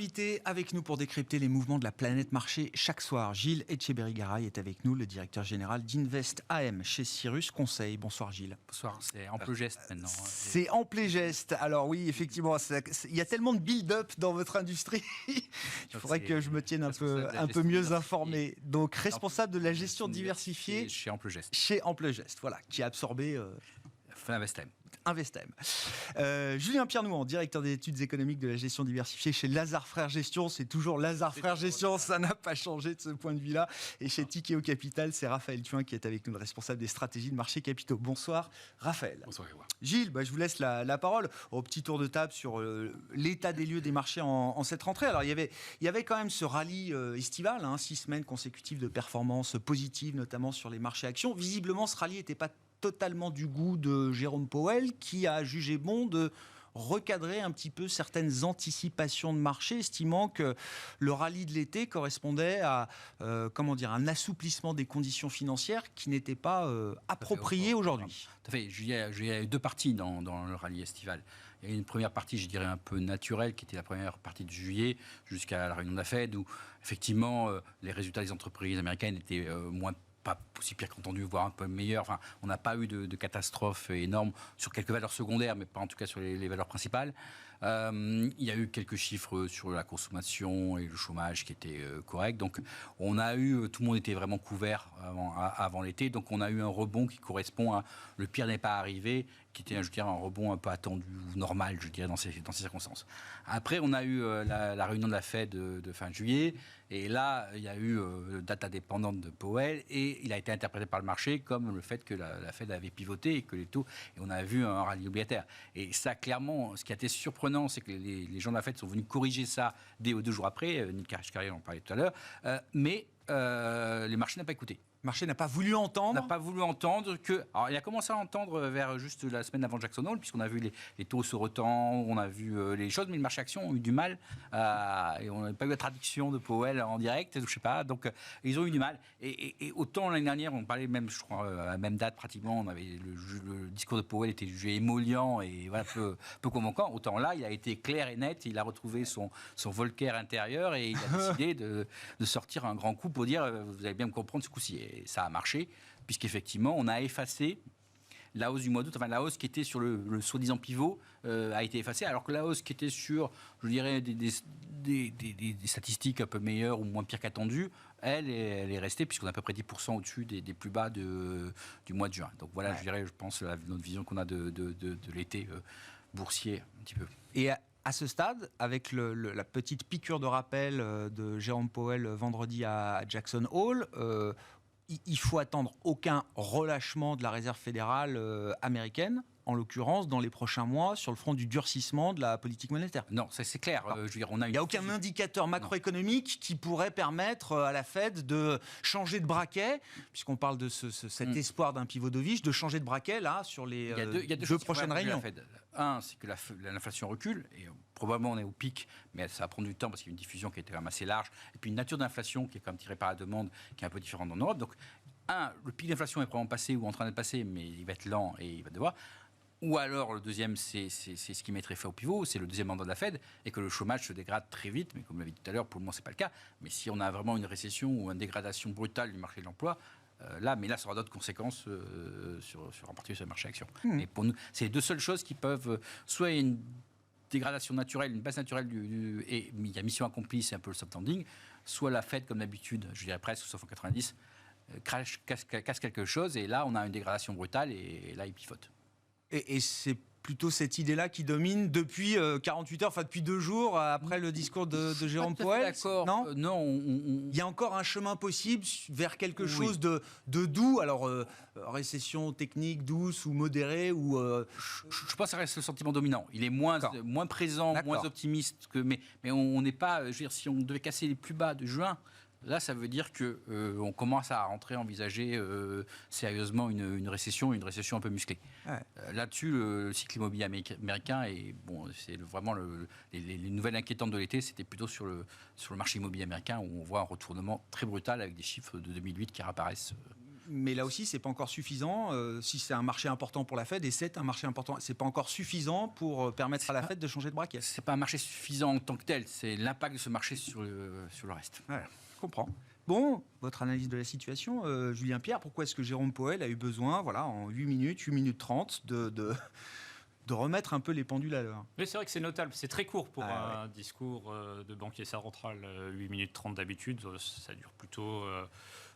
invité avec nous pour décrypter les mouvements de la planète marché chaque soir. Gilles Etcheberry-Garay est avec nous, le directeur général d'Invest AM chez Cyrus Conseil. Bonsoir Gilles. Bonsoir, c'est ample geste maintenant. C'est ample geste. Alors oui, effectivement, il y a tellement de build-up dans votre industrie. Il faudrait que je me tienne un peu mieux informé. Donc responsable de la gestion diversifiée chez Ample Geste. Chez Ample Geste, voilà, qui a absorbé... Invest AM. Julien Pierre-Nouan, directeur des études économiques de la gestion diversifiée chez Lazare Frères Gestion. C'est toujours Lazare Frères Gestion, ça n'a pas changé de ce point de vue-là. Et chez Tikeo Capital, c'est Raphaël Thuin qui est avec nous, le responsable des stratégies de marché capitaux. Bonsoir Raphaël. Bonsoir Grégoire. Gilles, je vous laisse la parole au petit tour de table sur l'état des lieux des marchés en cette rentrée. Alors il y avait quand même ce rallye estival, 6 semaines consécutives de performances positives, notamment sur les marchés actions. Visiblement, ce rallye n'était pas totalement du goût de Jérôme Powell, qui a jugé bon de recadrer un petit peu certaines anticipations de marché, estimant que le rallye de l'été correspondait à un assouplissement des conditions financières qui n'était pas approprié aujourd'hui. Tout à fait. Il y a eu deux parties dans le rallye estival. Il y a une première partie, je dirais, un peu naturelle, qui était la première partie de juillet, jusqu'à la réunion de la Fed, où effectivement les résultats des entreprises américaines étaient pas aussi pire qu'entendu, voire un peu meilleur. Enfin, on n'a pas eu de catastrophe énorme sur quelques valeurs secondaires, mais pas en tout cas sur les valeurs principales. Il y a eu quelques chiffres sur la consommation et le chômage qui étaient corrects. Donc, tout le monde était vraiment couvert avant l'été. Donc, on a eu un rebond qui correspond à le pire n'est pas arrivé, qui était, un rebond un peu attendu ou normal, je dirais, dans ces circonstances. Après, on a eu la réunion de la Fed de fin juillet. Et là, il y a eu data dépendante de Powell et il a été interprété par le marché comme le fait que la Fed avait pivoté et que les taux... Et on a vu un rallye obligataire. Et ça, clairement, ce qui a été surprenant, c'est que les gens de la Fed sont venus corriger ça dès 2 jours après. Nick Kashkari en parlait tout à l'heure. Mais les marchés n'ont pas écouté. Le marché n'a pas voulu entendre. N'a pas voulu entendre que... Alors, il a commencé à entendre vers juste la semaine avant Jackson Hole, puisqu'on a vu les taux se retendre, on a vu les choses, mais les marchés actions ont eu du mal. Et on n'a pas eu la traduction de Powell en direct, je ne sais pas. Donc, ils ont eu du mal. Et autant l'année dernière, on parlait même, je crois, à la même date pratiquement, on avait le discours de Powell était jugé émollient et voilà, peu convaincant. Autant là, il a été clair et net, il a retrouvé son Volcker intérieur et il a décidé de sortir un grand coup pour dire, vous allez bien me comprendre ce coup-ci. Et ça a marché, puisqu'effectivement, on a effacé la hausse du mois d'août, enfin la hausse qui était sur le soi-disant pivot a été effacée, alors que la hausse qui était sur, je dirais, des statistiques un peu meilleures ou moins pires qu'attendues, elle est restée, puisqu'on a à peu près 10% au-dessus des plus bas du mois de juin. Donc voilà, je dirais, je pense, notre vision qu'on a de l'été boursier, un petit peu. Et à ce stade, avec la petite piqûre de rappel de Jérôme Powell vendredi à Jackson Hole, il faut attendre aucun relâchement de la réserve fédérale américaine, en l'occurrence, dans les prochains mois, sur le front du durcissement de la politique monétaire. Non, c'est clair. Je veux dire, il n'y a aucun indicateur macroéconomique qui pourrait permettre à la Fed de changer de braquet, puisqu'on parle de cet espoir d'un pivot dovish, de changer de braquet, là, sur les deux prochaines réunions. Un, c'est que l'inflation recule, et probablement on est au pic, mais ça va prendre du temps, parce qu'il y a une diffusion qui était quand même assez large, et puis une nature d'inflation qui est quand même tirée par la demande, qui est un peu différente en Europe. Donc, le pic d'inflation est probablement passé, ou en train d'être passé, mais il va être lent, et il va devoir... Ou alors, le deuxième, c'est ce qui mettrait fin au pivot, c'est le deuxième mandat de la Fed, et que le chômage se dégrade très vite, mais comme l'a dit tout à l'heure, pour le moment, ce n'est pas le cas. Mais si on a vraiment une récession ou une dégradation brutale du marché de l'emploi, là, ça aura d'autres conséquences en particulier sur le marché action. Et pour nous, c'est les deux seules choses qui peuvent... Soit il y a une dégradation naturelle, une baisse naturelle, et il y a mission accomplie, c'est un peu le soft landing, soit la Fed, comme d'habitude, je dirais presque, sauf en 90, casse quelque chose, et là, on a une dégradation brutale, et là, il pivote. Et c'est plutôt cette idée-là qui domine depuis 48 heures, enfin depuis 2 jours après le discours de Jérôme Powell. D'accord. Non, il y a encore un chemin possible vers quelque chose de doux. Alors, récession technique douce ou modérée ou... Je pense que ça reste le sentiment dominant. Il est moins présent, moins optimiste que... Mais on n'est pas... Je veux dire, si on devait casser les plus bas de juin... Là, ça veut dire qu'on commence à envisager sérieusement une récession un peu musclée. Ouais. Là-dessus, le cycle immobilier américain, et bon, c'est vraiment les nouvelles inquiétantes de l'été, c'était plutôt sur le marché immobilier américain où on voit un retournement très brutal avec des chiffres de 2008 qui réapparaissent. Mais là aussi, c'est pas encore suffisant. Si c'est un marché important pour la Fed, et c'est un marché important, c'est pas encore suffisant pour permettre à la Fed de changer de braquet. C'est pas un marché suffisant en tant que tel. C'est l'impact de ce marché sur le reste. Voilà, je comprends. Bon, votre analyse de la situation, Julien Pierre, pourquoi est-ce que Jérôme Powell a eu besoin, voilà, en 8 minutes 30, de remettre un peu les pendules à l'heure? Oui, c'est vrai que c'est notable. C'est très court pour un discours de banquier central. 8 minutes 30 d'habitude, ça dure plutôt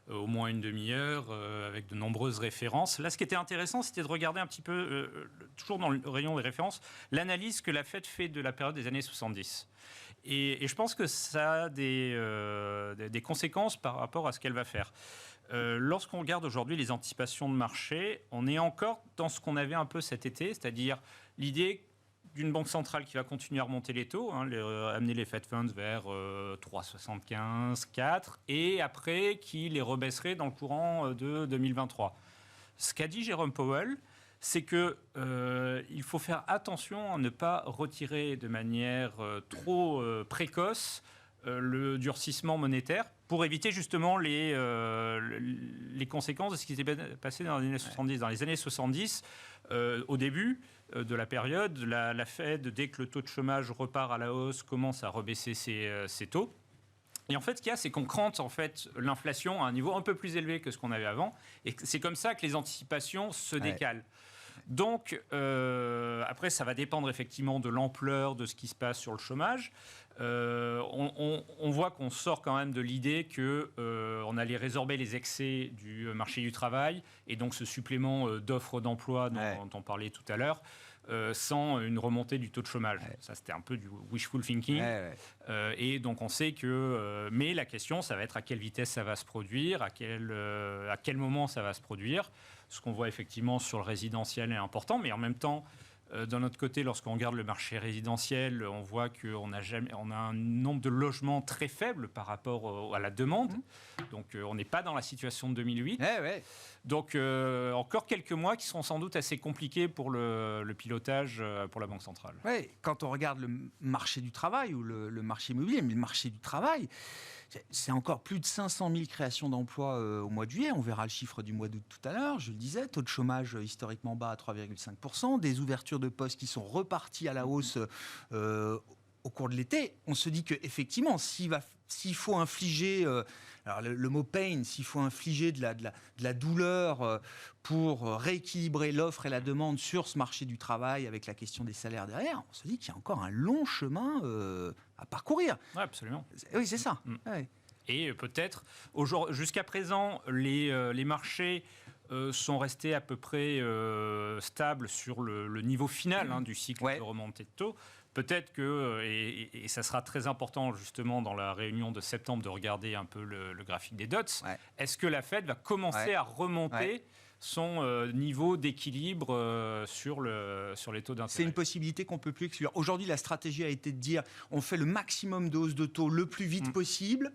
au moins une demi-heure, avec de nombreuses références. Là, ce qui était intéressant, c'était de regarder un petit peu, toujours dans le rayon des références, l'analyse que la Fed fait de la période des années 70. Et je pense que ça a des conséquences par rapport à ce qu'elle va faire. Lorsqu'on regarde aujourd'hui les anticipations de marché, on est encore dans ce qu'on avait un peu cet été, c'est-à-dire l'idée d'une banque centrale qui va continuer à remonter les taux, amener les Fed Funds vers 3,75, 4, et après qui les rebaisserait dans le courant de 2023. Ce qu'a dit Jérôme Powell, c'est qu'il faut faire attention à ne pas retirer de manière trop précoce le durcissement monétaire pour éviter justement les conséquences de ce qui s'est passé dans les années 70. Dans les années 70, au début de la période, la Fed, dès que le taux de chômage repart à la hausse, commence à rebaisser ses taux. Et en fait, ce qu'il y a, c'est qu'on crante en fait, l'inflation à un niveau un peu plus élevé que ce qu'on avait avant. Et c'est comme ça que les anticipations se décalent. Donc, après, ça va dépendre effectivement de l'ampleur de ce qui se passe sur le chômage. On voit qu'on sort quand même de l'idée qu'on allait résorber les excès du marché du travail et donc ce supplément d'offres d'emploi dont on parlait tout à l'heure. Sans une remontée du taux de chômage. Ça, c'était un peu du wishful thinking. Et donc, on sait que... mais la question, ça va être à quelle vitesse ça va se produire, à quel moment ça va se produire. Ce qu'on voit effectivement sur le résidentiel est important, mais en même temps, d'un autre côté, lorsqu'on regarde le marché résidentiel, on voit qu'on a un nombre de logements très faible par rapport à la demande. Donc, on n'est pas dans la situation de 2008. Donc, encore quelques mois qui seront sans doute assez compliqués pour le pilotage pour la Banque centrale. Oui, quand on regarde le marché du travail ou le marché immobilier, mais le marché du travail, c'est encore plus de 500 000 créations d'emplois au mois de juillet. On verra le chiffre du mois d'août tout à l'heure. Je le disais, taux de chômage historiquement bas à 3,5%, des ouvertures de postes qui sont reparties à la hausse au cours de l'été. On se dit qu'effectivement, s'il faut infliger... alors le mot pain, s'il faut infliger de la douleur pour rééquilibrer l'offre et la demande sur ce marché du travail avec la question des salaires derrière, on se dit qu'il y a encore un long chemin à parcourir. Oui, absolument. Oui, c'est ça. Ouais. Et peut-être, jusqu'à présent, les marchés sont restés à peu près stables sur le niveau final du cycle de remontée de taux. Peut-être que, et ça sera très important justement dans la réunion de septembre de regarder un peu le graphique des dots, est-ce que la Fed va commencer à remonter son niveau d'équilibre sur les taux d'intérêt? C'est une possibilité qu'on ne peut plus exclure. Aujourd'hui, la stratégie a été de dire on fait le maximum de hausse de taux le plus vite possible,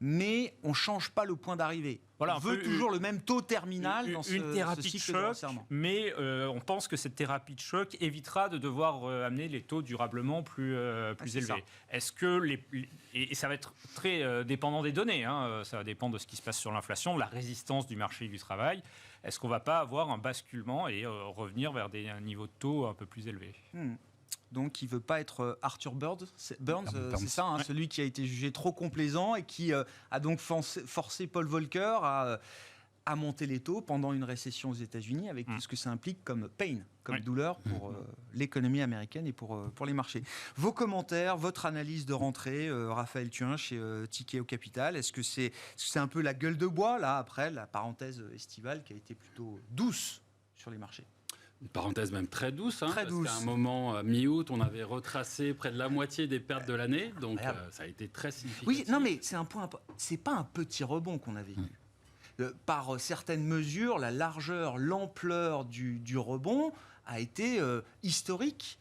mais on ne change pas le point d'arrivée. Voilà, on veut toujours le même taux terminal dans une thérapie de choc, mais on pense que cette thérapie de choc évitera de devoir amener les taux durablement plus élevés. Est-ce que et ça va être très dépendant des données, ça va dépendre de ce qui se passe sur l'inflation, de la résistance du marché du travail. Est-ce qu'on ne va pas avoir un basculement et revenir vers un niveau de taux un peu plus élevé? Donc, il ne veut pas être Arthur Burns, c'est ça, celui qui a été jugé trop complaisant et qui a donc forcé Paul Volcker à monter les taux pendant une récession aux États-Unis avec tout ce que ça implique comme pain, comme douleur pour l'économie américaine et pour les marchés. Vos commentaires, votre analyse de rentrée, Raphaël Thuin chez Tikehau Capital, est-ce que c'est un peu la gueule de bois, là, après la parenthèse estivale qui a été plutôt douce sur les marchés? Une parenthèse même très douce, très douce. Parce qu'à un moment, mi-août, on avait retracé près de la moitié des pertes de l'année, donc ça a été très significatif. Oui, non mais c'est pas un petit rebond qu'on a vécu. Par certaines mesures, la largeur, l'ampleur du rebond a été historique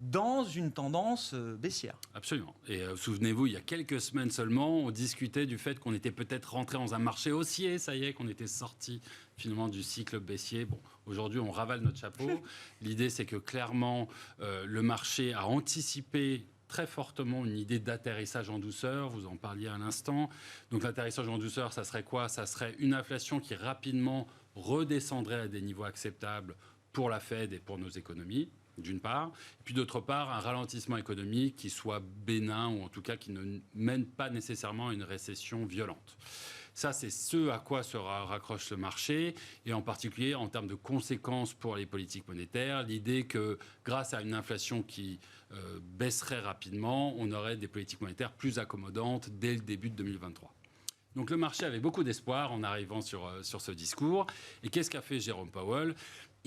dans une tendance baissière. Absolument. Et souvenez-vous, il y a quelques semaines seulement, on discutait du fait qu'on était peut-être rentré dans un marché haussier, ça y est, qu'on était sorti finalement du cycle baissier. Bon, aujourd'hui, on ravale notre chapeau. L'idée, c'est que clairement, le marché a anticipé très fortement une idée d'atterrissage en douceur, vous en parliez à l'instant. Donc l'atterrissage en douceur, ça serait quoi? Ça serait une inflation qui rapidement redescendrait à des niveaux acceptables pour la Fed et pour nos économies, d'une part. Et puis d'autre part, un ralentissement économique qui soit bénin, ou en tout cas qui ne mène pas nécessairement à une récession violente. Ça, c'est ce à quoi se raccroche le marché, et en particulier en termes de conséquences pour les politiques monétaires, l'idée que grâce à une inflation qui baisserait rapidement, on aurait des politiques monétaires plus accommodantes dès le début de 2023. Donc le marché avait beaucoup d'espoir en arrivant sur ce discours. Et qu'est-ce qu'a fait Jérôme Powell?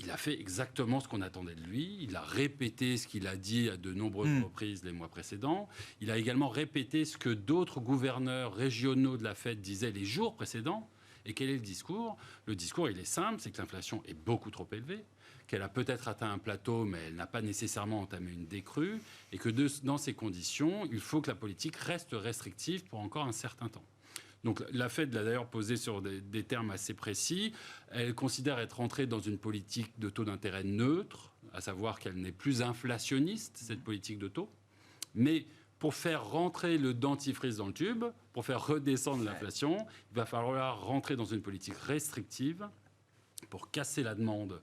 Il a fait exactement ce qu'on attendait de lui. Il a répété ce qu'il a dit à de nombreuses reprises les mois précédents. Il a également répété ce que d'autres gouverneurs régionaux de la Fed disaient les jours précédents. Et quel est le discours? Le discours, il est simple, c'est que l'inflation est beaucoup trop élevée, qu'elle a peut-être atteint un plateau, mais elle n'a pas nécessairement entamé une décrue, et que dans ces conditions, il faut que la politique reste restrictive pour encore un certain temps. Donc la Fed l'a d'ailleurs posé sur des termes assez précis. Elle considère être entrée dans une politique de taux d'intérêt neutre, à savoir qu'elle n'est plus inflationniste, cette politique de taux. Mais pour faire rentrer le dentifrice dans le tube, pour faire redescendre l'inflation, il va falloir rentrer dans une politique restrictive pour casser la demande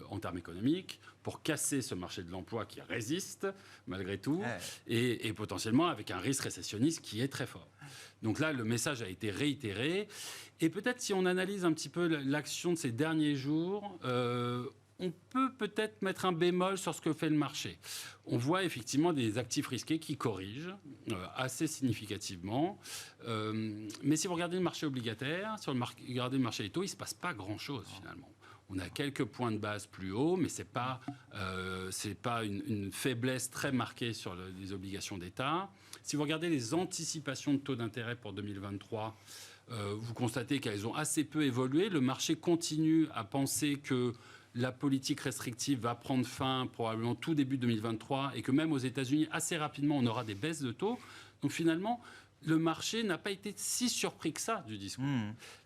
en termes économiques, pour casser ce marché de l'emploi qui résiste malgré tout, et potentiellement avec un risque récessionniste qui est très fort. Donc là, le message a été réitéré. Et peut-être si on analyse un petit peu l'action de ces derniers jours, on peut peut-être mettre un bémol sur ce que fait le marché. On voit effectivement des actifs risqués qui corrigent assez significativement. Mais si vous regardez le marché obligataire, si vous regardez le marché des taux, il ne se passe pas grand-chose finalement. On a quelques points de base plus hauts, mais ce n'est pas une faiblesse très marquée sur les obligations d'État. Si vous regardez les anticipations de taux d'intérêt pour 2023, vous constatez qu'elles ont assez peu évolué. Le marché continue à penser que la politique restrictive va prendre fin probablement tout début 2023 et que même aux États-Unis, assez rapidement, on aura des baisses de taux. Donc finalement, le marché n'a pas été si surpris que ça du discours.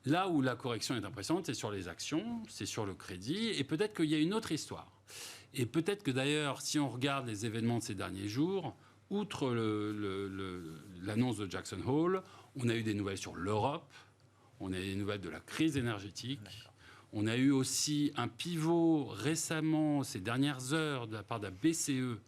Là où la correction est impressionnante, c'est sur les actions, c'est sur le crédit, et peut-être qu'il y a une autre histoire. Et peut-être que d'ailleurs, si on regarde les événements de ces derniers jours, outre l'annonce de Jackson Hole, on a eu des nouvelles sur l'Europe, on a eu des nouvelles de la crise énergétique, on a eu aussi un pivot récemment, ces dernières heures, de la part de la BCE,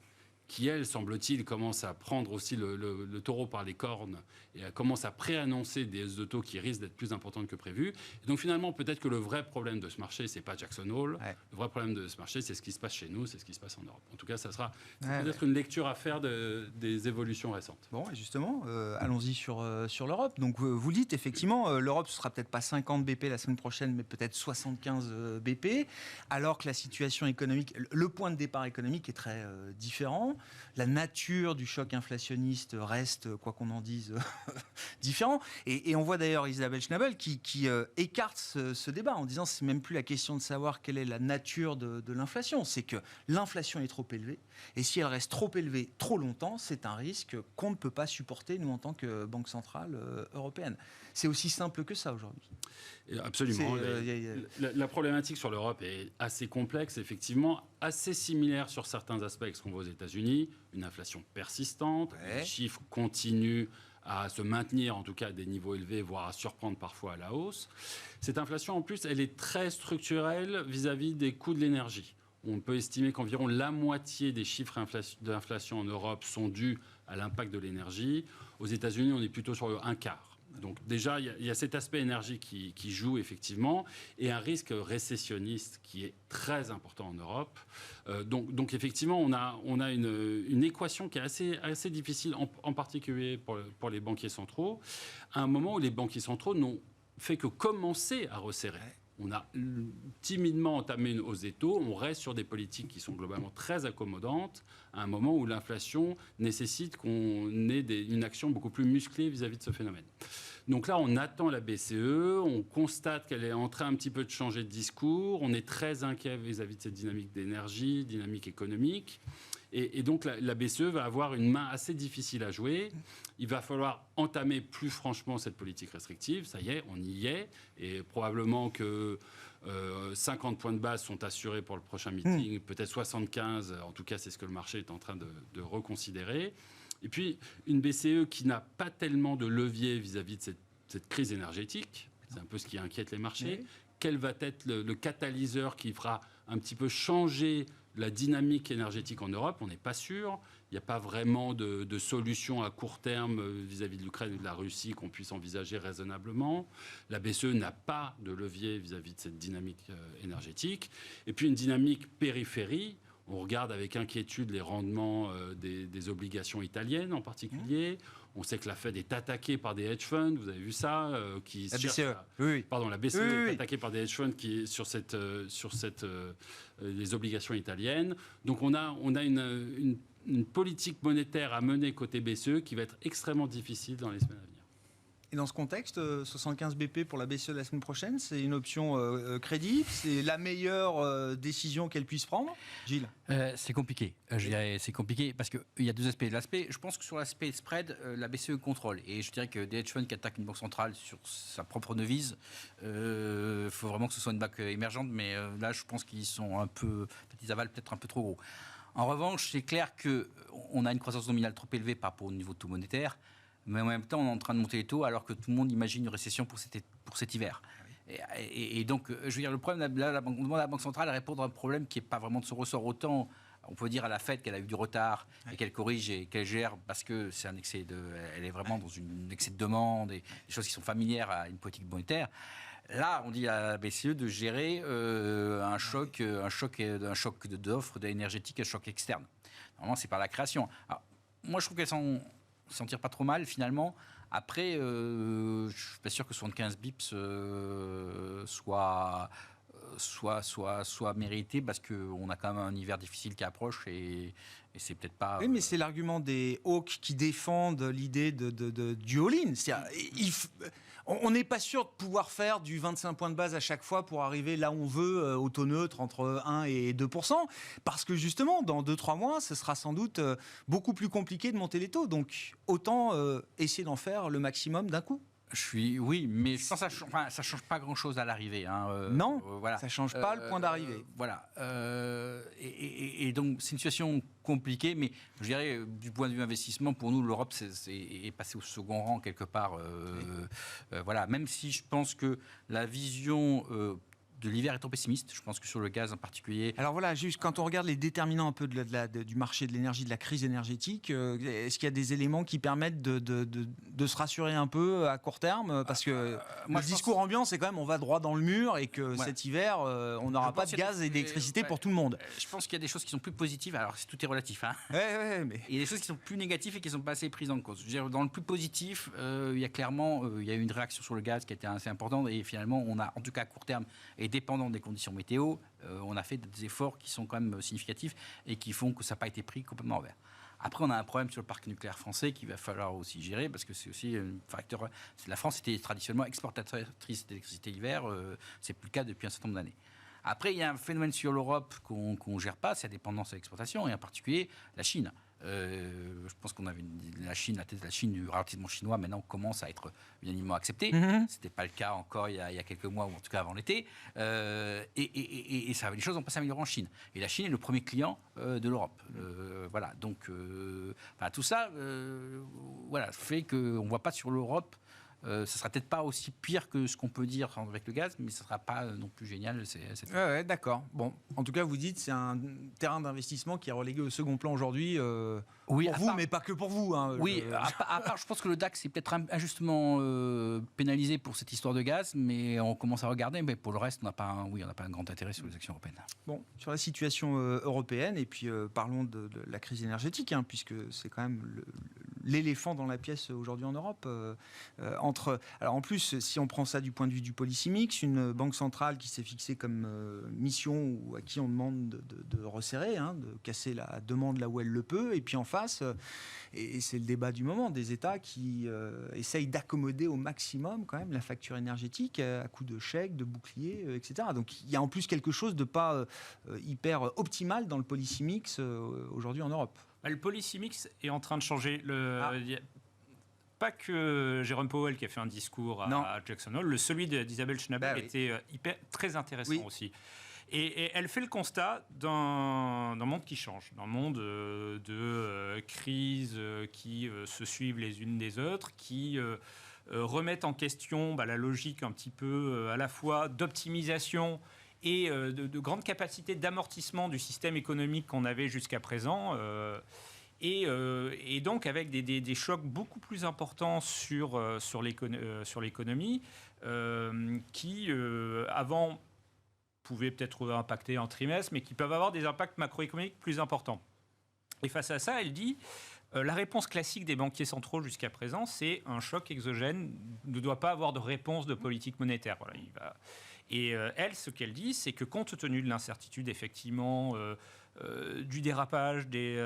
qui, elle, semble-t-il, commence à prendre aussi le taureau par les cornes et commence à préannoncer des hausses de taux qui risquent d'être plus importantes que prévu. Et donc finalement, peut-être que le vrai problème de ce marché, c'est pas Jackson Hole. Ouais. Le vrai problème de ce marché, c'est ce qui se passe chez nous, c'est ce qui se passe en Europe. En tout cas, ça sera peut-être une lecture à faire des évolutions récentes. Bon, et justement, allons-y sur l'Europe. Donc vous dites, effectivement, l'Europe, ce sera peut-être pas 50 BP la semaine prochaine, mais peut-être 75 BP, alors que la situation économique, le point de départ économique est très différent. La nature du choc inflationniste reste, quoi qu'on en dise, différent. Et on voit d'ailleurs Isabelle Schnabel qui écarte ce débat en disant que c'est même plus la question de savoir quelle est la nature de l'inflation. C'est que l'inflation est trop élevée. Et si elle reste trop élevée trop longtemps, c'est un risque qu'on ne peut pas supporter, nous, en tant que Banque centrale européenne. C'est aussi simple que ça aujourd'hui. Absolument. La problématique sur l'Europe est assez complexe, effectivement, assez similaire sur certains aspects avec ce qu'on voit aux États-Unis. Une inflation persistante, les chiffres continuent à se maintenir, en tout cas à des niveaux élevés, voire à surprendre parfois à la hausse. Cette inflation, en plus, elle est très structurelle vis-à-vis des coûts de l'énergie. On peut estimer qu'environ la moitié des chiffres d'inflation en Europe sont dus à l'impact de l'énergie. Aux États-Unis, on est plutôt sur le un quart. Donc déjà, il y a cet aspect énergie qui joue effectivement, et un risque récessionniste qui est très important en Europe. Donc effectivement, on a une équation qui est assez difficile, en particulier pour les banquiers centraux, à un moment où les banquiers centraux n'ont fait que commencer à resserrer. On a timidement entamé une hausse des taux, on reste sur des politiques qui sont globalement très accommodantes, à un moment où l'inflation nécessite qu'on ait une action beaucoup plus musclée vis-à-vis de ce phénomène. Donc là, on attend la BCE, on constate qu'elle est en train un petit peu de changer de discours, on est très inquiet vis-à-vis de cette dynamique d'énergie, dynamique économique. Et donc la BCE va avoir une main assez difficile à jouer. Il va falloir entamer plus franchement cette politique restrictive. Ça y est, on y est. Et probablement que 50 points de base sont assurés pour le prochain meeting, peut-être 75. En tout cas, c'est ce que le marché est en train de reconsidérer. Et puis, une BCE qui n'a pas tellement de levier vis-à-vis de cette crise énergétique. C'est un peu ce qui inquiète les marchés. Oui. Quel va être le catalyseur qui fera un petit peu changer la dynamique énergétique en Europe? On n'est pas sûr. Il n'y a pas vraiment de solution à court terme vis-à-vis de l'Ukraine ou de la Russie qu'on puisse envisager raisonnablement. La BCE n'a pas de levier vis-à-vis de cette dynamique énergétique. Et puis une dynamique périphérie. On regarde avec inquiétude les rendements des obligations italiennes en particulier. On sait que la Fed est attaquée par des hedge funds. Vous avez vu ça La BCE. Oui. Pardon, la BCE est attaquée par des hedge funds sur les obligations italiennes. Donc on a une politique monétaire à mener côté BCE qui va être extrêmement difficile dans les semaines à venir. Et dans ce contexte, 75 BP pour la BCE la semaine prochaine, c'est une option crédible? C'est la meilleure décision qu'elle puisse prendre? Gilles? C'est compliqué. Je dirais c'est compliqué parce qu'il y a deux aspects. Je pense que sur l'aspect spread, la BCE contrôle. Et je dirais que des hedge funds qui attaquent une banque centrale sur sa propre devise, il faut vraiment que ce soit une banque émergente. Mais là, je pense qu'ils sont un peu, ils avalent peut-être un peu trop gros. En revanche, c'est clair qu'on a une croissance nominale trop élevée par rapport au niveau de taux monétaire. Mais en même temps, on est en train de monter les taux alors que tout le monde imagine une récession pour cet hiver. Et donc, je veux dire, le problème, là, on demande à la Banque centrale à répondre à un problème qui n'est pas vraiment de son ressort. Autant, on peut dire à la Fed qu'elle a eu du retard et qu'elle corrige et qu'elle gère parce que c'est un excès elle est vraiment dans un excès de demande et des choses qui sont familières à une politique monétaire. Là, on dit à la BCE de gérer un choc d'offres énergétiques, un choc externe. Normalement, c'est par la création. Alors, moi, je trouve qu'elles s'en tire pas trop mal finalement. Après, je suis pas sûr que 75 bips soit mérité parce qu'on a quand même un hiver difficile qui approche et c'est peut-être pas... Oui, mais c'est l'argument des hawks qui défendent l'idée du all-in. C'est-à-dire, on n'est pas sûr de pouvoir faire du 25 points de base à chaque fois pour arriver là où on veut, au taux neutre, entre 1 et 2%, parce que justement, dans 2-3 mois, ce sera sans doute beaucoup plus compliqué de monter les taux. Donc, autant essayer d'en faire le maximum d'un coup. Oui, mais ça ne change pas grand-chose à l'arrivée. Non, voilà. Ça ne change pas le point d'arrivée. Voilà. Et donc, c'est une situation compliquée, mais je dirais, du point de vue investissement, pour nous, l'Europe est passée au second rang quelque part. Voilà. Même si je pense que la vision... de l'hiver est trop pessimiste. Je pense que sur le gaz en particulier. Alors voilà, juste quand on regarde les déterminants un peu du marché de l'énergie, de la crise énergétique, est-ce qu'il y a des éléments qui permettent de se rassurer un peu à court terme? Parce que le discours ambiant, c'est quand même on va droit dans le mur et que cet hiver, on n'aura pas de gaz et d'électricité pour tout le monde. Je pense qu'il y a des choses qui sont plus positives. Alors, tout est relatif. Hein. Mais... Il y a des choses qui sont plus négatives et qui ne sont pas assez prises en cause. Je veux dire, dans le plus positif, il y a clairement il y a eu une réaction sur le gaz qui a été assez importante et finalement, on a, en tout cas à court terme, et dépendant des conditions météo, on a fait des efforts qui sont quand même significatifs et qui font que ça n'a pas été pris complètement en vert. Après, on a un problème sur le parc nucléaire français qu'il va falloir aussi gérer parce que c'est aussi un facteur... La France était traditionnellement exportatrice d'électricité l'hiver, c'est plus le cas depuis un certain nombre d'années. Après, il y a un phénomène sur l'Europe qu'on ne gère pas, c'est la dépendance à l'exportation et en particulier la Chine. Je pense qu'on avait la tête de la Chine, du ralentissement chinois, maintenant commence à être unanimement accepté. Ce n'était pas le cas encore il y a quelques mois, ou en tout cas avant l'été. Et ça, les choses ont pas s'améliorer en Chine. Et la Chine est le premier client de l'Europe. Voilà, donc tout ça fait qu'on ne voit pas sur l'Europe. Ça sera peut-être pas aussi pire que ce qu'on peut dire avec le gaz, mais ça sera pas non plus génial. D'accord. Bon, en tout cas, vous dites c'est un terrain d'investissement qui est relégué au second plan aujourd'hui. Oui, pour vous, mais pas que pour vous. Hein, oui, à part, je pense que le DAX est peut-être injustement pénalisé pour cette histoire de gaz, mais on commence à regarder. Mais pour le reste, on n'a pas un grand intérêt sur les actions européennes. Bon, sur la situation européenne, et puis parlons de la crise énergétique, puisque c'est quand même l'éléphant dans la pièce aujourd'hui en Europe. Alors en plus, si on prend ça du point de vue du policy mix, une banque centrale qui s'est fixée comme mission ou à qui on demande de resserrer, de casser la demande là où elle le peut, et puis en face, et c'est le débat du moment, des États qui essayent d'accommoder au maximum quand même la facture énergétique à coup de chèques, de boucliers, etc. Donc il y a en plus quelque chose de pas hyper optimal dans le policy mix aujourd'hui en Europe. Le policy mix est en train de changer. Pas que Jérôme Powell qui a fait un discours à Jackson Hole, celui d'Isabelle Schnabel était très intéressant aussi. Et elle fait le constat d'un monde qui change, d'un monde de crises qui se suivent les unes des autres, qui remettent en question la logique un petit peu à la fois d'optimisation et de grande capacité d'amortissement du système économique qu'on avait jusqu'à présent. Et donc avec des chocs beaucoup plus importants sur l'économie qui, avant, pouvaient peut-être impacter un trimestre, mais qui peuvent avoir des impacts macroéconomiques plus importants. Et face à ça, elle dit, la réponse classique des banquiers centraux jusqu'à présent, c'est un choc exogène ne doit pas avoir de réponse de politique monétaire. Voilà, Et elle, ce qu'elle dit, c'est que compte tenu de l'incertitude, effectivement, du dérapage des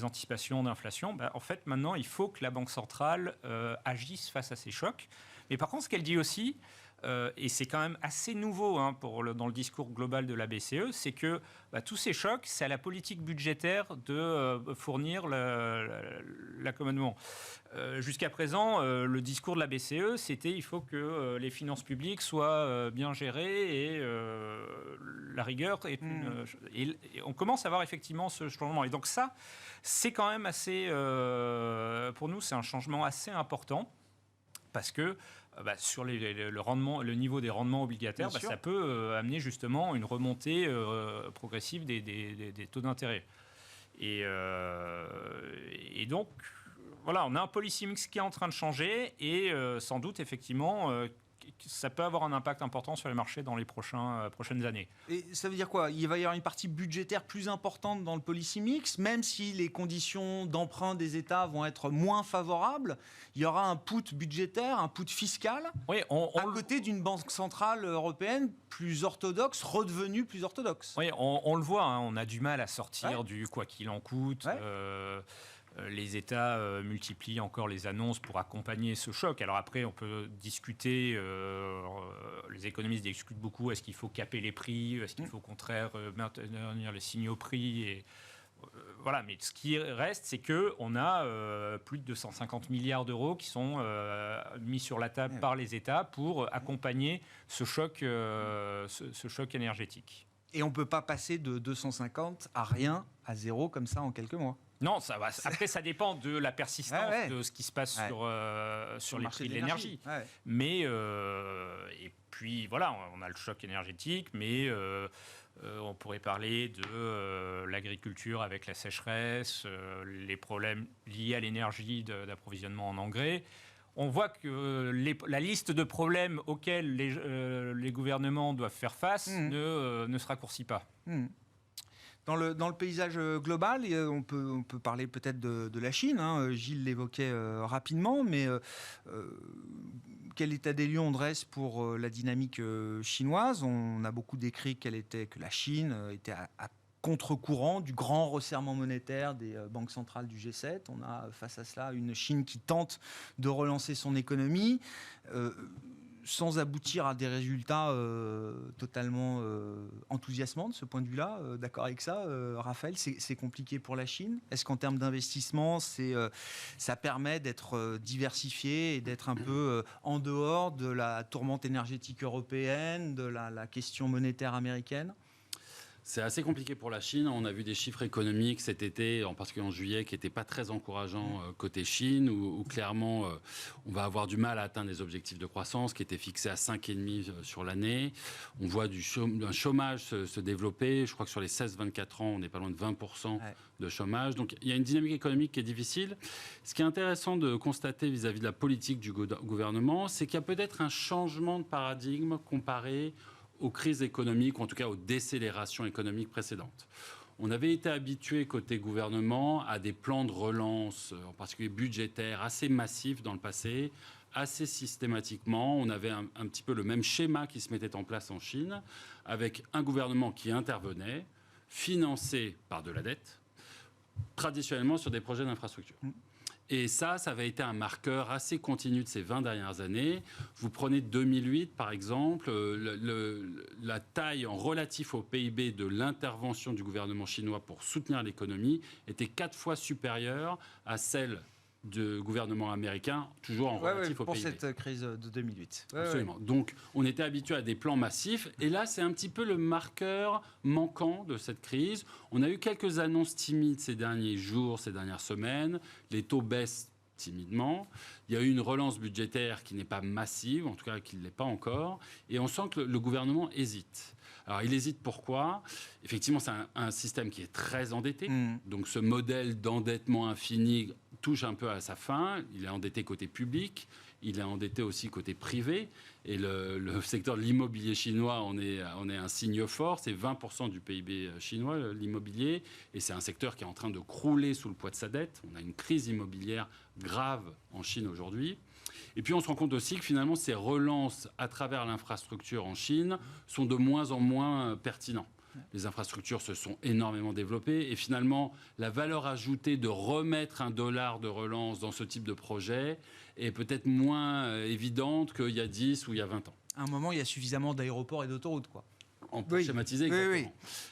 anticipations d'inflation, en fait, maintenant, il faut que la Banque centrale agisse face à ces chocs. Mais par contre, ce qu'elle dit aussi, et c'est quand même assez nouveau dans le discours global de la BCE, c'est que tous ces chocs, c'est à la politique budgétaire de fournir l'accommodement. Jusqu'à présent, le discours de la BCE, c'était il faut que les finances publiques soient bien gérées et la rigueur est et on commence à voir effectivement ce changement. Et donc ça, c'est quand même assez, pour nous, c'est un changement assez important parce que sur le niveau des rendements obligataires, ça peut amener justement une remontée progressive des taux d'intérêt. Et donc, voilà, on a un policy mix qui est en train de changer et sans doute, effectivement, ça peut avoir un impact important sur les marchés dans les prochaines années. Et ça veut dire quoi ? Il va y avoir une partie budgétaire plus importante dans le policy mix, même si les conditions d'emprunt des États vont être moins favorables, il y aura un put budgétaire, un put fiscal, à côté d'une banque centrale européenne plus orthodoxe, redevenue plus orthodoxe. Oui, on le voit, on a du mal à sortir du quoi qu'il en coûte. Les États multiplient encore les annonces pour accompagner ce choc. Alors après, on peut discuter, les économistes discutent beaucoup, est-ce qu'il faut caper les prix, est-ce qu'il faut au contraire maintenir les signaux prix voilà, mais ce qui reste, c'est qu'on a plus de 250 milliards d'euros qui sont mis sur la table par les États pour accompagner ce choc énergétique. Et on ne peut pas passer de 250 à rien, à zéro, comme ça, en quelques mois. Non, après, ça dépend de la persistance de ce qui se passe sur les prix de l'énergie. Mais, et puis, voilà, on a le choc énergétique, mais on pourrait parler de l'agriculture avec la sécheresse, les problèmes liés à l'énergie d'approvisionnement en engrais. On voit que la liste de problèmes auxquels les gouvernements doivent faire face ne se raccourcit pas. Dans le paysage global, on peut parler peut-être de la Chine. Gilles l'évoquait rapidement, mais quel état des lieux on dresse pour la dynamique chinoise ? On a beaucoup décrit que la Chine était à contre-courant du grand resserrement monétaire des banques centrales du G7. On a face à cela une Chine qui tente de relancer son économie sans aboutir à des résultats totalement enthousiasmants de ce point de vue-là. D'accord avec ça, Raphaël, c'est compliqué pour la Chine. Est-ce qu'en termes d'investissement, ça permet d'être diversifié et d'être un peu en dehors de la tourmente énergétique européenne, de la question monétaire américaine ? C'est assez compliqué pour la Chine. On a vu des chiffres économiques cet été, en particulier en juillet, qui n'étaient pas très encourageants côté Chine, où clairement on va avoir du mal à atteindre les objectifs de croissance qui étaient fixés à 5,5 sur l'année. On voit un chômage se développer. Je crois que sur les 16-24 ans, on n'est pas loin de 20% de chômage. Donc il y a une dynamique économique qui est difficile. Ce qui est intéressant de constater vis-à-vis de la politique du gouvernement, c'est qu'il y a peut-être un changement de paradigme comparé aux crises économiques, ou en tout cas aux décélérations économiques précédentes. On avait été habitué côté gouvernement à des plans de relance, en particulier budgétaires, assez massifs dans le passé, assez systématiquement. On avait un petit peu le même schéma qui se mettait en place en Chine, avec un gouvernement qui intervenait, financé par de la dette, traditionnellement sur des projets d'infrastructure. Et ça avait été un marqueur assez continu de ces 20 dernières années. Vous prenez 2008, par exemple, la taille en relatif au PIB de l'intervention du gouvernement chinois pour soutenir l'économie était 4 fois supérieure à celle du gouvernement américain, toujours en relatif au pour PIB. Pour cette crise de 2008. Absolument. Donc, on était habitué à des plans massifs. Et là, c'est un petit peu le marqueur manquant de cette crise. On a eu quelques annonces timides ces derniers jours, ces dernières semaines. Les taux baissent timidement. Il y a eu une relance budgétaire qui n'est pas massive, en tout cas qui ne l'est pas encore. Et on sent que le gouvernement hésite. Alors, il hésite pourquoi ? Effectivement, c'est un système qui est très endetté. Donc, ce modèle d'endettement infini touche un peu à sa fin. Il est endetté côté public, il est endetté aussi côté privé. Et le secteur de l'immobilier chinois, on est un signe fort. C'est 20% du PIB chinois, l'immobilier. Et c'est un secteur qui est en train de crouler sous le poids de sa dette. On a une crise immobilière grave en Chine aujourd'hui. Et puis on se rend compte aussi que finalement ces relances à travers l'infrastructure en Chine sont de moins en moins pertinentes. Les infrastructures se sont énormément développées et finalement la valeur ajoutée de remettre $1 de relance dans ce type de projet est peut-être moins évidente qu'il y a 10 ou il y a 20 ans. À un moment, il y a suffisamment d'aéroports et d'autoroutes, quoi. On peut schématiser exactement. Oui.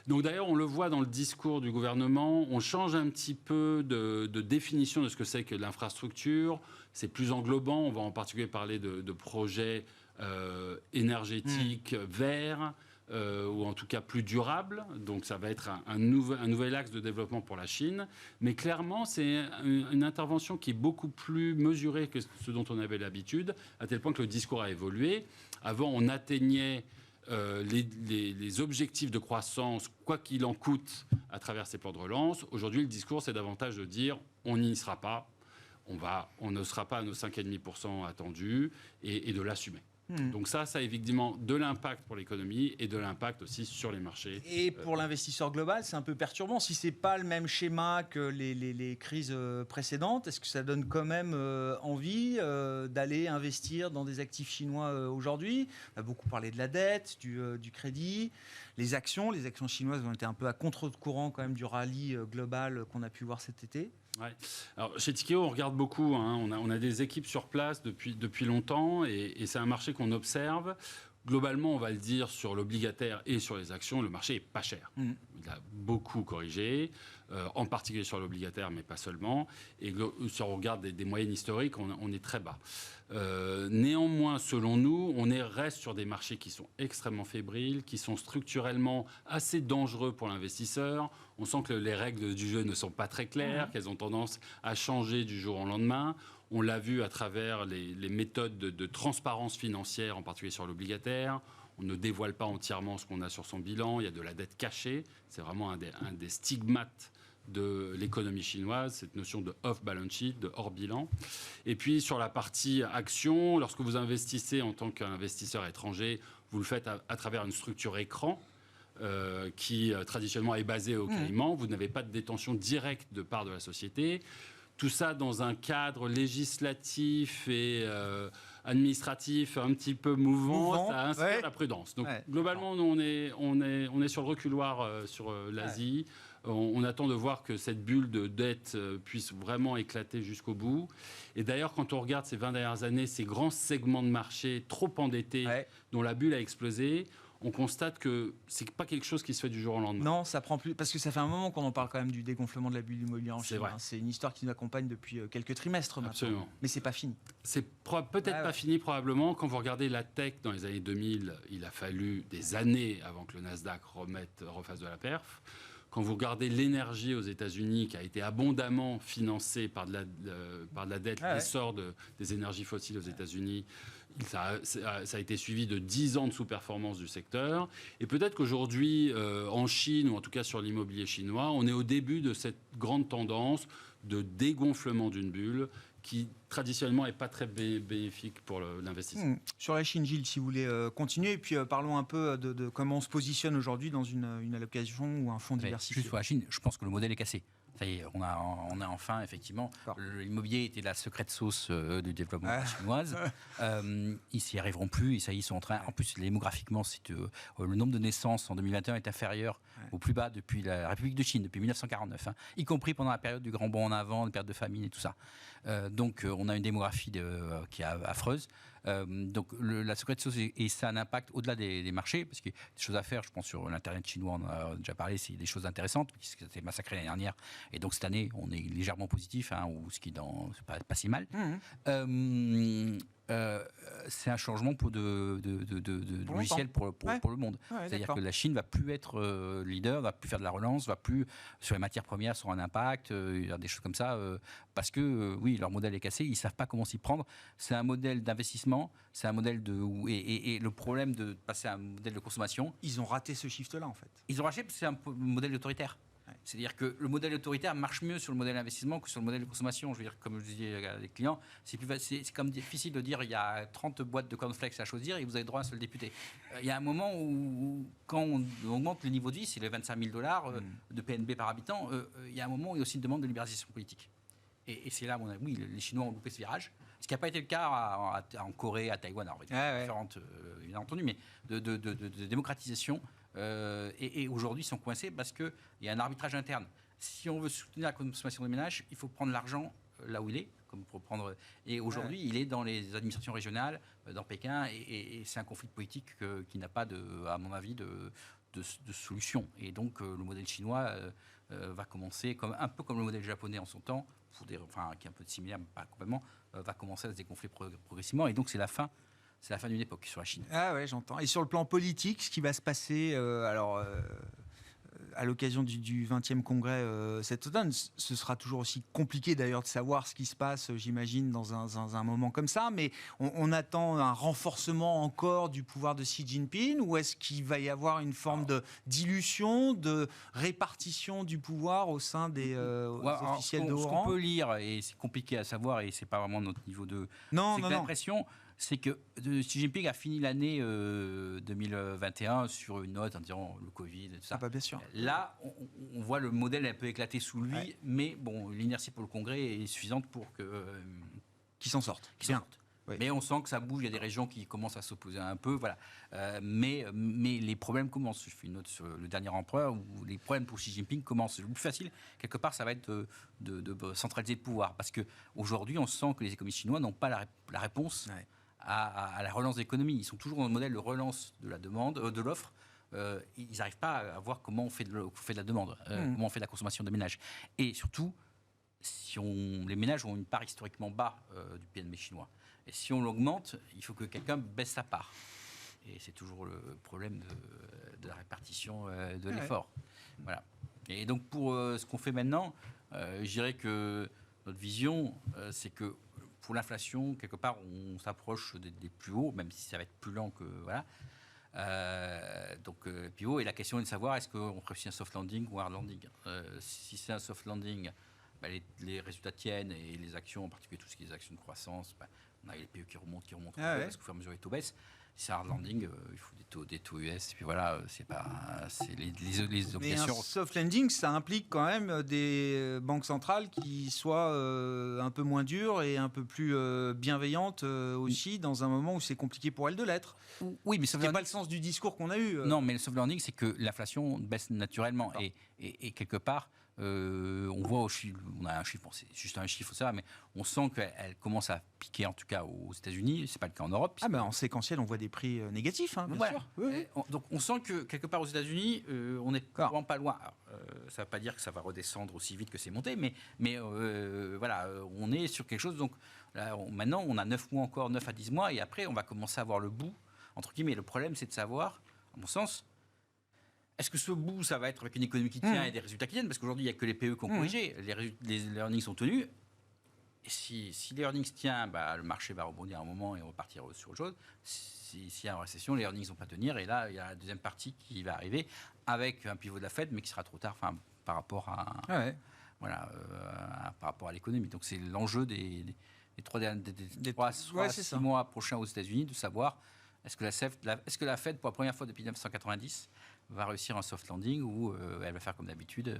Donc d'ailleurs, on le voit dans le discours du gouvernement, on change un petit peu de définition de ce que c'est que l'infrastructure. C'est plus englobant. On va en particulier parler de projets énergétiques verts, ou en tout cas plus durables. Donc ça va être un nouvel axe de développement pour la Chine. Mais clairement, c'est une intervention qui est beaucoup plus mesurée que ce dont on avait l'habitude, à tel point que le discours a évolué. Avant, on atteignait les objectifs de croissance, quoi qu'il en coûte, à travers ces plans de relance. Aujourd'hui, le discours, c'est davantage de dire on n'y sera pas, on ne sera pas à nos 5,5% attendus et de l'assumer. Donc ça a évidemment de l'impact pour l'économie et de l'impact aussi sur les marchés. Et pour l'investisseur global, c'est un peu perturbant. Si ce n'est pas le même schéma que les crises précédentes, est-ce que ça donne quand même envie d'aller investir dans des actifs chinois aujourd'hui ? On a beaucoup parlé de la dette, du crédit, les actions. Les actions chinoises ont été un peu à contre-courant quand même du rallye global qu'on a pu voir cet été. Ouais. Alors, chez Tikehau, on regarde beaucoup. On a des équipes sur place depuis longtemps et c'est un marché qu'on observe. Globalement, on va le dire, sur l'obligataire et sur les actions, le marché n'est pas cher. Il a beaucoup corrigé, en particulier sur l'obligataire, mais pas seulement. Et si on regarde des moyennes historiques, on est très bas. Néanmoins, selon nous, on reste sur des marchés qui sont extrêmement fébriles, qui sont structurellement assez dangereux pour l'investisseur. On sent que les règles du jeu ne sont pas très claires, qu'elles ont tendance à changer du jour au lendemain. On l'a vu à travers les méthodes de transparence financière, en particulier sur l'obligataire. On ne dévoile pas entièrement ce qu'on a sur son bilan. Il y a de la dette cachée. C'est vraiment un des stigmates de l'économie chinoise, cette notion de off-balance sheet, de hors-bilan. Et puis, sur la partie action, lorsque vous investissez en tant qu'investisseur étranger, vous le faites à travers une structure écran qui, traditionnellement, est basée au Caïman. Vous n'avez pas de détention directe de part de la société. Tout ça dans un cadre législatif et administratif un petit peu mouvant, ça inspire la prudence. Donc, globalement, nous, on est sur le reculoir sur l'Asie. On attend de voir que cette bulle de dette puisse vraiment éclater jusqu'au bout. Et d'ailleurs, quand on regarde ces 20 dernières années, ces grands segments de marché trop endettés dont la bulle a explosé, on constate que ce n'est pas quelque chose qui se fait du jour au lendemain. Non, ça prend plus... Parce que ça fait un moment qu'on en parle quand même du dégonflement de la bulle immobilière en Chine. C'est une histoire qui nous accompagne depuis quelques trimestres maintenant. Absolument. Mais ce n'est pas fini. C'est peut-être pas fini, probablement. Quand vous regardez la tech dans les années 2000, il a fallu des années avant que le Nasdaq refasse de la perf. Quand vous regardez l'énergie aux États-Unis, qui a été abondamment financée par de la dette, l'essor des énergies fossiles aux États-Unis, ça a été suivi de 10 ans de sous-performance du secteur. Et peut-être qu'aujourd'hui, en Chine, ou en tout cas sur l'immobilier chinois, on est au début de cette grande tendance de dégonflement d'une bulle qui traditionnellement n'est pas très bénéfique pour l'investissement. Sur la Chine, Gilles, si vous voulez continuer, et puis parlons un peu de comment on se positionne aujourd'hui dans une allocation ou un fonds diversifié. Juste sur la Chine, je pense que le modèle est cassé. Ça y est, on a enfin, effectivement, l'immobilier était la secrète sauce du développement chinoise. Ils s'y arriveront plus, et ça y est, ils sont en train. En plus, démographiquement, le nombre de naissances en 2021 est inférieur au plus bas depuis la République de Chine, depuis 1949, y compris pendant la période du grand bond en avant, la période de famine et tout ça. Donc, on a une démographie qui est affreuse. Donc la secrète sauce, et ça a un impact au-delà des marchés, parce qu'il y a des choses à faire, je pense, sur l'Internet chinois, on en a déjà parlé, c'est des choses intéressantes, qui s'étaient massacrées l'année dernière, et donc cette année, on est légèrement positif, ou ce qui c'est pas si mal. C'est un changement de logiciel pour le monde. C'est-à-dire que la Chine va plus être leader, va plus faire de la relance, va plus sur les matières premières sur un impact, des choses comme ça, parce que oui, leur modèle est cassé, ils savent pas comment s'y prendre. C'est un modèle d'investissement, c'est un modèle et le problème de passer à un modèle de consommation. Ils ont raté ce shift-là, en fait. Ils ont raté parce que c'est un modèle autoritaire. C'est-à-dire que le modèle autoritaire marche mieux sur le modèle d'investissement que sur le modèle de consommation. Je veux dire, comme je disais à des clients, c'est comme difficile de dire il y a 30 boîtes de cornflakes à choisir et vous avez droit à un seul député. Il y a un moment où, quand on augmente le niveau de vie, c'est les $25 000 de PNB par habitant, il y a un moment où il y a aussi une demande de libéralisation politique. Et c'est là où les Chinois ont loupé ce virage. Ce qui n'a pas été le cas en Corée, à Taïwan, alors différentes, bien entendu, mais de démocratisation. Et aujourd'hui, ils sont coincés parce qu'il y a un arbitrage interne. Si on veut soutenir la consommation des ménages, il faut prendre l'argent là où il est. Et aujourd'hui, il est dans les administrations régionales, dans Pékin, et c'est un conflit politique qui n'a pas, à mon avis, de solution. Et donc, le modèle chinois va commencer, un peu comme le modèle japonais en son temps, qui est un peu similaire, mais pas complètement, va commencer à se dégonfler progressivement. Et donc, c'est la fin d'une époque sur la Chine. Ah ouais, j'entends. Et sur le plan politique, ce qui va se passer, à l'occasion du 20e congrès cet automne, ce sera toujours aussi compliqué d'ailleurs de savoir ce qui se passe, j'imagine, dans un moment comme ça, mais on attend un renforcement encore du pouvoir de Xi Jinping, ou est-ce qu'il va y avoir une forme de dilution, de répartition du pouvoir au sein des officiels de haut rang ? Ce qu'on peut lire, et c'est compliqué à savoir, et c'est pas vraiment notre niveau de... Non. L'impression, c'est que Xi Jinping a fini l'année 2021 sur une note en disant le Covid et tout ça. Bien sûr. Là, on voit le modèle un peu éclater sous lui, mais bon, l'inertie pour le Congrès est suffisante pour qu'ils s'en sortent. Oui. Mais on sent que ça bouge, il y a des régions qui commencent à s'opposer un peu, voilà. Mais les problèmes commencent. Je fais une note sur le dernier empereur, où les problèmes pour Xi Jinping commencent. Le plus facile, quelque part, ça va être de centraliser le pouvoir. Parce qu'aujourd'hui, on sent que les économistes chinois n'ont pas la réponse à la relance de l'économie. Ils sont toujours dans le modèle de relance de la demande, de l'offre. Ils n'arrivent pas à voir comment on fait de la demande, comment on fait de la consommation des ménages. Et surtout, les ménages ont une part historiquement bas du PNB chinois. Et si on l'augmente, il faut que quelqu'un baisse sa part. Et c'est toujours le problème de la répartition de l'effort. Voilà. Et donc, pour ce qu'on fait maintenant, je dirais que notre vision, c'est que pour l'inflation, quelque part, on s'approche des plus hauts, même si ça va être plus lent que... Voilà. Plus haut. Et la question est de savoir, est-ce qu'on ferait aussi un soft landing ou un hard landing ? Si c'est un soft landing, les résultats tiennent, et les actions, en particulier tout ce qui est les actions de croissance, on a les PE qui remontent, parce qu'au fur et à mesure, les taux baissent. Si c'est un hard landing, il faut des taux US, et puis voilà, c'est les obligations. Mais un soft landing, ça implique quand même des banques centrales qui soient un peu moins dures et un peu plus bienveillantes aussi, dans un moment où c'est compliqué pour elles de l'être. Oui, mais ce n'est pas le sens du discours qu'on a eu. Non, mais le soft landing, c'est que l'inflation baisse naturellement, et quelque part, on voit on a un chiffre, c'est juste un chiffre, ça, mais on sent qu'elle commence à piquer, en tout cas aux États-Unis. C'est pas le cas en Europe. En séquentiel, on voit des prix négatifs, bien sûr. Oui. Donc on sent que quelque part aux États-Unis, on n'est vraiment pas loin. Alors, ça ne veut pas dire que ça va redescendre aussi vite que c'est monté, mais voilà, on est sur quelque chose. Donc là, maintenant, on a 9 mois encore, 9 à 10 mois, et après, on va commencer à voir le bout, entre guillemets. Le problème, c'est de savoir, à mon sens, est-ce que ce bout, ça va être avec une économie qui tient et des résultats qui tiennent ? Parce qu'aujourd'hui, il n'y a que les PE qui ont corrigé. Les earnings sont tenus. Et si les earnings tiennent, le marché va rebondir à un moment et on va partir sur autre chose. S'il y a une récession, les earnings ne vont pas tenir. Et là, il y a la deuxième partie qui va arriver avec un pivot de la Fed, mais qui sera trop tard par rapport à... voilà, par rapport à l'économie. Donc c'est l'enjeu des 6 mois prochains aux États-Unis, de savoir est-ce que la Fed, pour la première fois depuis 1990, va réussir un soft landing ou elle va faire comme d'habitude,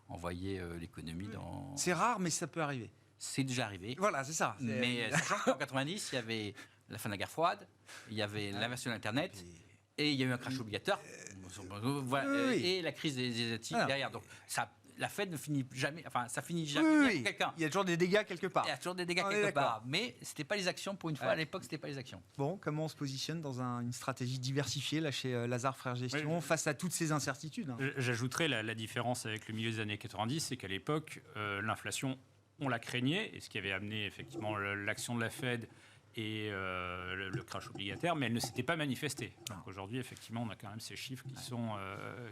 envoyer l'économie dans... C'est rare, mais ça peut arriver. C'est déjà arrivé. Voilà, c'est ça. Mais sachant qu'en 90, il y avait la fin de la guerre froide, il y avait l'inversion de l'Internet, et il y a eu un crash obligatoire, et la crise des Asiatiques derrière. Donc la Fed ne finit jamais, enfin ça finit jamais pour quelqu'un. Il y a toujours des dégâts quelque part. Il y a toujours des dégâts quelque part. Mais c'était pas les actions, pour une fois, à l'époque, c'était pas les actions. Bon, comment on se positionne dans une stratégie diversifiée là, chez Lazard Frères Gestion face à toutes ces incertitudes, hein. J'ajouterais la différence avec le milieu des années 90, c'est qu'à l'époque, l'inflation, on la craignait, et ce qui avait amené effectivement l'action de la Fed et le crash obligataire, mais elle ne s'était pas manifestée. Donc aujourd'hui, effectivement, on a quand même ces chiffres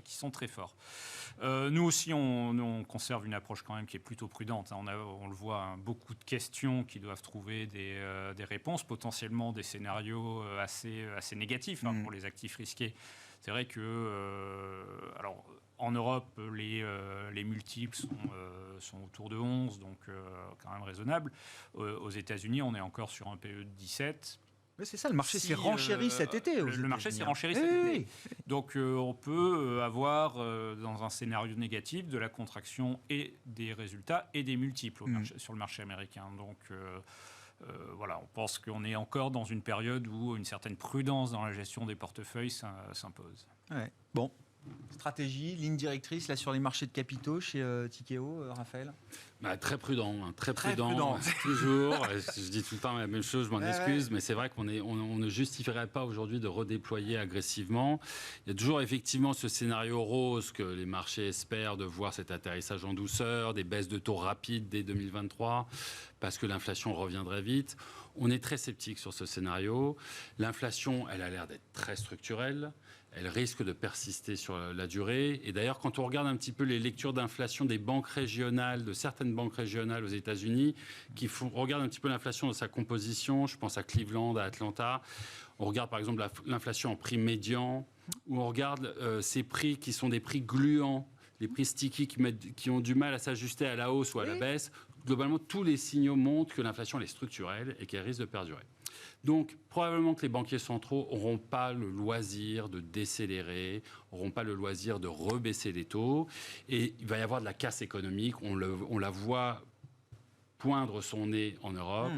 qui sont très forts. Nous aussi, on conserve une approche quand même qui est plutôt prudente. On le voit, hein, beaucoup de questions qui doivent trouver des réponses, potentiellement des scénarios assez négatifs pour les actifs risqués. C'est vrai que... alors, en Europe, les multiples sont autour de 11, donc quand même raisonnable. Aux États-Unis, on est encore sur un PE de 17. Mais c'est ça, le marché s'est renchéri cet été. Le marché s'est renchéri cet été. Donc on peut avoir, dans un scénario négatif, de la contraction et des résultats et des multiples sur le marché américain. Donc... voilà, on pense qu'on est encore dans une période où une certaine prudence dans la gestion des portefeuilles s'impose. Ouais. Bon, stratégie, ligne directrice là sur les marchés de capitaux chez Tikehau, Raphaël. Très prudent, très prudent. Toujours. Je dis tout le temps la même chose, je m'en excuse, mais c'est vrai qu'on ne justifierait pas aujourd'hui de redéployer agressivement. Il y a toujours effectivement ce scénario rose que les marchés espèrent, de voir cet atterrissage en douceur, des baisses de taux rapides dès 2023, parce que l'inflation reviendrait vite. On est très sceptique sur ce scénario. L'inflation, elle a l'air d'être très structurelle. Elle risque de persister sur la durée. Et d'ailleurs, quand on regarde un petit peu les lectures d'inflation des banques régionales, de certaines banques régionales aux États-Unis, regardent un petit peu l'inflation dans sa composition, je pense à Cleveland, à Atlanta, on regarde par exemple l'inflation en prix médian, ou on regarde ces prix qui sont des prix gluants, les prix sticky qui ont du mal à s'ajuster à la hausse ou à la baisse. Globalement, tous les signaux montrent que l'inflation elle est structurelle et qu'elle risque de perdurer. Donc, probablement que les banquiers centraux n'auront pas le loisir de décélérer, n'auront pas le loisir de rebaisser les taux. Et il va y avoir de la casse économique. On la voit poindre son nez en Europe.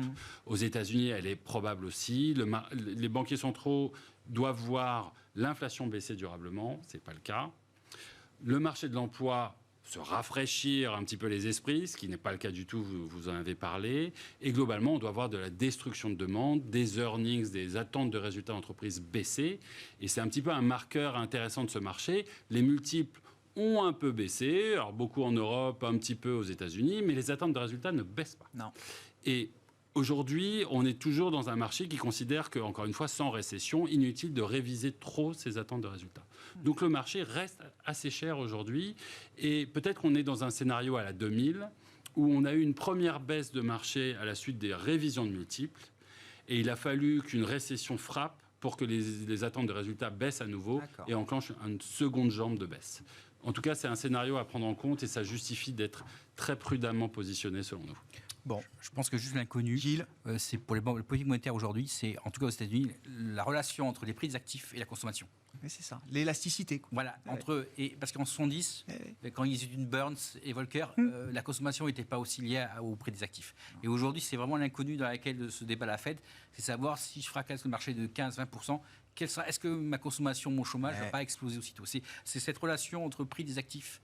Aux États-Unis, elle est probable aussi. Les banquiers centraux doivent voir l'inflation baisser durablement. Ce n'est pas le cas. Le marché de l'emploi se rafraîchir un petit peu les esprits, ce qui n'est pas le cas du tout, vous en avez parlé. Et globalement, on doit avoir de la destruction de demande, des earnings, des attentes de résultats d'entreprise baisser. Et c'est un petit peu un marqueur intéressant de ce marché. Les multiples ont un peu baissé, alors beaucoup en Europe, un petit peu aux États-Unis, mais les attentes de résultats ne baissent pas. Non. Et aujourd'hui, on est toujours dans un marché qui considère que, encore une fois, sans récession, inutile de réviser trop ses attentes de résultats. Donc le marché reste assez cher aujourd'hui et peut-être qu'on est dans un scénario à la 2000 où on a eu une première baisse de marché à la suite des révisions de multiples et il a fallu qu'une récession frappe pour que les attentes de résultats baissent à nouveau et enclenchent une seconde jambe de baisse. En tout cas, c'est un scénario à prendre en compte et ça justifie d'être très prudemment positionné selon nous. Bon, je pense que juste l'inconnu, c'est pour les politiques monétaires aujourd'hui, c'est en tout cas aux États-Unis, la relation entre les prix des actifs et la consommation. Mais c'est ça, l'élasticité. Voilà, parce qu'en 70, quand ils étaient Burns et Volcker, la consommation n'était pas aussi liée au prix des actifs. Et aujourd'hui, c'est vraiment l'inconnu dans laquelle se débat la Fed, c'est savoir si je fracasse le marché de 15-20%, est-ce que ma consommation, mon chômage ne va pas exploser aussitôt. C'est cette relation entre prix des actifs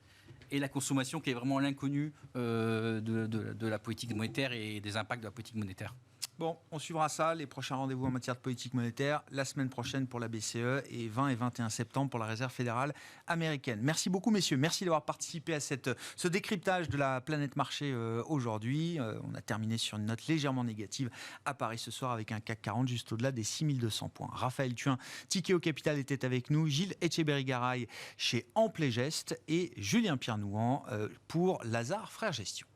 et la consommation qui est vraiment l'inconnu de la politique monétaire et des impacts de la politique monétaire. Bon, on suivra ça, les prochains rendez-vous en matière de politique monétaire, la semaine prochaine pour la BCE et 20 et 21 septembre pour la Réserve fédérale américaine. Merci beaucoup messieurs, merci d'avoir participé à ce décryptage de la planète marché aujourd'hui. On a terminé sur une note légèrement négative à Paris ce soir avec un CAC 40 juste au-delà des 6200 points. Raphaël Thuin, Tikehau Capital était avec nous, Gilles Etcheberry-Garay chez Amplé Geste et Julien Pierre-Nouan pour Lazard Frères Gestion.